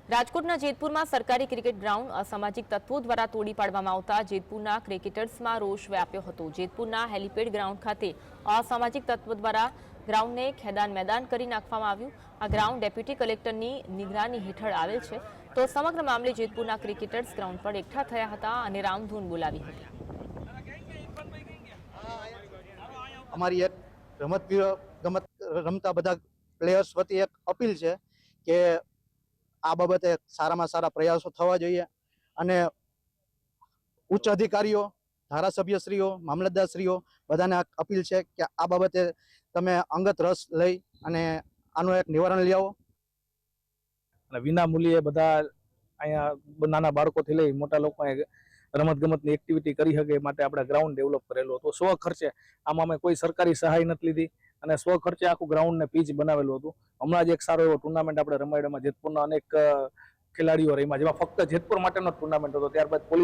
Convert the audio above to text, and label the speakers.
Speaker 1: રાજકોટના જેતપુરમાં સરકારી cricket ground અસામાજિક તત્વો દ્વારા તોડી પાડવામાં આવતા જેતપુરના ક્રિકેટર્સમાં રોષ વ્યાપ્યો હતો। જેતપુરના હેલિપેડ ગ્રાઉન્ડ ખાતે અસામાજિક તત્વો દ્વારા ગ્રાઉન્ડને ખેદાન મેદાન કરી નાખવામાં આવ્યું। આ ગ્રાઉન્ડ ડેપ્યુટી કલેક્ટરની નિગરાની હેઠળ આવેલ છે, તો સમગ્ર મામલે જેતપુરના ક્રિકેટર્સ ગ્રાઉન્ડ પર એકઠા થયા હતા અને રામધૂન બોલાવી હતી।
Speaker 2: અમારી એક ગમત રમતા બધા પ્લેયર્સ વતી એક અપીલ છે કે આ બાબતે સારામાં સારા પ્રયાસો થવા જોઈએ અને ઉચ્ચ અધિકારીઓ, ધારાસભ્યશ્રીઓ, મામલતદારશ્રીઓ બધાને અપીલ છે કે આ બાબતે તમે અંગત રસ લઈ અને આનું એક નિવારણ લઈ આવો।
Speaker 3: અને વિના મૂલ્યે બધા અહીંયા નાના બાળકોથી લઈ મોટા લોકો રમત ગમતની એક્ટિવિટી કરી શકે માટે આપણે ગ્રાઉન્ડ ડેવલપ કરેલું હતું। સ્વ ખર્ચે આમાં અમે કોઈ સરકારી સહાય નથી લીધી અને સ્વ ખર્ચે આખું ગ્રાઉન્ડને પીચ બનાવેલું હતું। હમણાં જ એક સારો એવો ટુર્નામેન્ટ આપણે રમાડ્યામાં જેતપુરના અનેક ખેલાડીઓ રમ્યા, જેમાં ફક્ત જેતપુર માટેનો ટુર્નામેન્ટ હતો। ત્યારબાદ પોલીસ